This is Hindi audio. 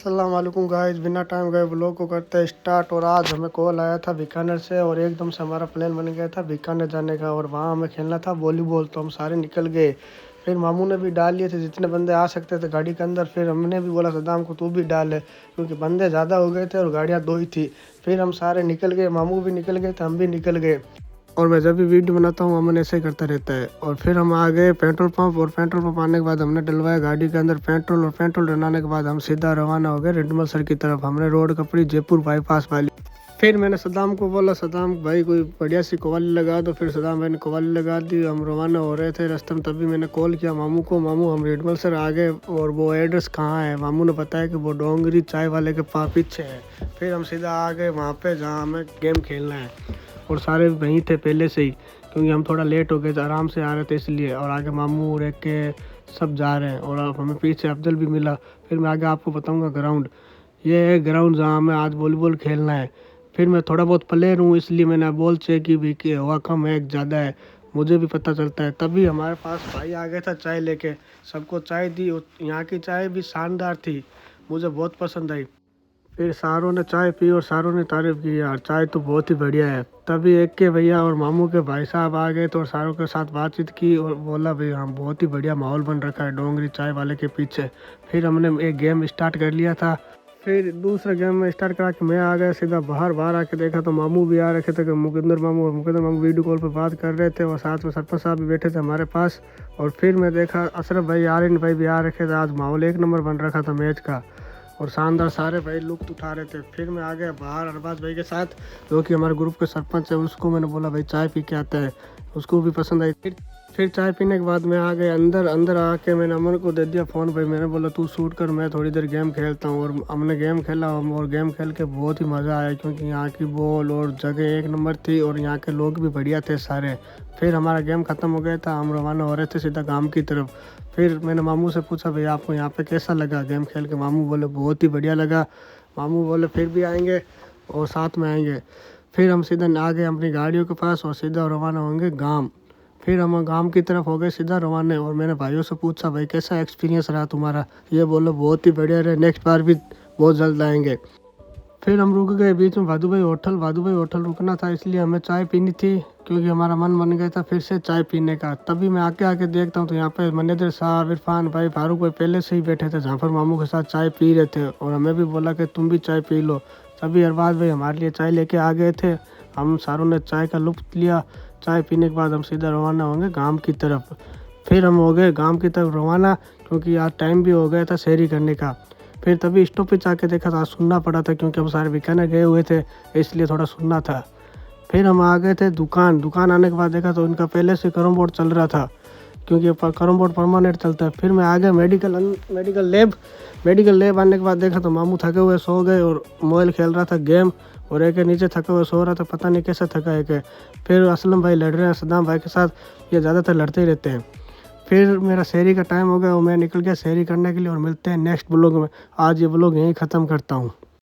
अस्सलाम वालेकुम गाइस, बिना टाइम गए व्लॉग को करते हैं स्टार्ट। और आज हमें कॉल आया था बीकानेर से और एकदम से हमारा प्लान बन गया था बीकानेर जाने का। और वहाँ हमें खेलना था वॉलीबॉल, तो हम सारे निकल गए। फिर मामू ने भी डाल लिए थे जितने बंदे आ सकते थे गाड़ी के अंदर। फिर हमने भी बोला सद्दाम को तू भी डाल है, क्योंकि बंदे ज़्यादा हो गए थे और गाड़ियाँ दो ही थी। फिर हम सारे निकल गए, मामू भी निकल गए थे, हम भी निकल गए। और मैं जब भी वीडियो बनाता हूँ अमन ऐसे ही करता रहता है। और फिर हम आ गए पेट्रोल पंप, और पेट्रोल पंप आने के बाद हमने डलवाया गाड़ी के अंदर पेट्रोल। और पेट्रोल डलवाने के बाद हम सीधा रवाना हो गए रेडमल सर की तरफ। हमने रोड कपड़ी जयपुर बाईपास वाली। फिर मैंने सद्दाम को बोला, सद्दाम भाई कोई बढ़िया सी कवाली लगा दो। फिर सद्दाम भाई ने कवाली लगा दी। हम रवाना हो रहे थे रास्ते में, तभी मैंने कॉल किया मामू को। मामू हम रेडमल सर आ गए और वो एड्रेस कहाँ है। मामू ने बताया कि वो डोंगरी चाय वाले के पास पीछे है। फिर हम सीधा आ गए वहाँ पे जहाँ हमें गेम खेलना है। और सारे वहीं थे पहले से ही, क्योंकि हम थोड़ा लेट हो गए थे, आराम से आ रहे थे इसलिए। और आगे मामू रेख के सब जा रहे हैं और अब हमें पीछे अफजल भी मिला। फिर मैं आगे आपको बताऊंगा ग्राउंड। ये है ग्राउंड जहाँ हमें आज वॉलीबॉल खेलना है। फिर मैं थोड़ा बहुत प्लेयर हूँ इसलिए मैंने बॉल चेक की भी कि हवा कम है ज़्यादा है, मुझे भी पता चलता है। तभी हमारे पास भाई आ गया था चाय लेके, सबको चाय दी। यहाँ की चाय भी शानदार थी, मुझे बहुत पसंद आई। फिर सारों ने चाय पी और सारों ने तारीफ़ की, यार चाय तो बहुत ही बढ़िया है। तभी एक के भैया और मामू के भाई साहब आ गए तो और सारों के साथ बातचीत की और बोला भाई हाँ बहुत ही बढ़िया माहौल बन रखा है डोंगरी चाय वाले के पीछे। फिर हमने एक गेम स्टार्ट कर लिया था। फिर दूसरा गेम में स्टार्ट करा के मैं आ गया सीधा बाहर आके देखा तो मामू भी आ रखे थे कि मुकंदर मामू और मुकंदर मामू वीडियो कॉल पर बात कर रहे थे और साथ में सरपंच साहब भी बैठे थे हमारे पास। और फिर मैं देखा अशरफ भाई आर्यन भाई भी आ रखे थे। आज माहौल एक नंबर बन रखा था मैच का और शानदार, सारे भाई लुत्फ उठा रहे थे। फिर मैं आ गया बाहर अरबाज भाई के साथ, जो कि हमारे ग्रुप के सरपंच है। उसको मैंने बोला भाई चाय पी के आता है, उसको भी पसंद आई। फिर चाय पीने के बाद मैं आ गया अंदर आके मैंने अमन को दे दिया फ़ोन। भाई मैंने बोला तू शूट कर, मैं थोड़ी देर गेम खेलता हूँ। और हमने गेम खेला और गेम खेल के बहुत ही मज़ा आया, क्योंकि यहाँ की बॉल और जगह एक नंबर थी और यहाँ के लोग भी बढ़िया थे सारे। फिर हमारा गेम ख़त्म हो गया था, हम रवाना हो रहे थे सीधा गाँव की तरफ। फिर मैंने मामू से पूछा भाई आपको यहाँ पे कैसा लगा गेम खेल के। मामू बोले बहुत ही बढ़िया लगा। मामू बोले फिर भी आएंगे और साथ में आएंगे। फिर हम सीधा आ गए अपनी गाड़ियों के पास और सीधा रवाना होंगे गांव। फिर हम गांव की तरफ हो गए सीधा रवाना। और मैंने भाइयों से पूछा भाई कैसा एक्सपीरियंस रहा तुम्हारा। ये बोलो बहुत ही बढ़िया रहे, नेक्स्ट बार भी बहुत जल्द आएंगे। फिर हम रुक गए बीच में भादू भाई होटल रुकना था, इसलिए हमें चाय पीनी थी, क्योंकि हमारा मन बन गया था फिर से चाय पीने का। तभी मैं आके देखता हूँ तो यहाँ पे मैनेजर साहब, इरफान भाई, फारूक भाई पहले से ही बैठे थे जाफर मामू के साथ चाय पी रहे थे। और हमें भी बोला कि तुम भी चाय पी लो। तभी अरबाज भाई हमारे लिए चाय लेके आ गए थे। हम सारों ने चाय का लुत्फ लिया। चाय पीने के बाद हम सीधा रवाना होंगे गाँव की तरफ। फिर हम हो गए गाँव की तरफ रवाना, क्योंकि आज टाइम भी हो गया था शहरी करने का। फिर तभी स्टॉपेज आके देखा था, सुनना पड़ा था क्योंकि हम सारे बीकानेर गए हुए थे, इसलिए थोड़ा सुनना था। फिर हम आ गए थे दुकान आने के बाद देखा तो उनका पहले से कैरम बोर्ड चल रहा था, क्योंकि कैरम बोर्ड परमानेंट चलता है। फिर मैं आ गया मेडिकल लैब आने के बाद देखा तो मामू थके हुए सो गए और मोबाइल खेल रहा था गेम। और एक नीचे थके हुए सो रहा था, पता नहीं कैसे थका है। फिर असलम भाई लड़ रहे हैं सद्दाम भाई के साथ, ये ज़्यादातर लड़ते ही रहते हैं। फिर मेरा शहरी का टाइम हो गया और मैं निकल गया शहरी करने के लिए। और मिलते हैं नेक्स्ट ब्लॉग में। आज ये ब्लॉग यहीं ख़त्म करता हूँ।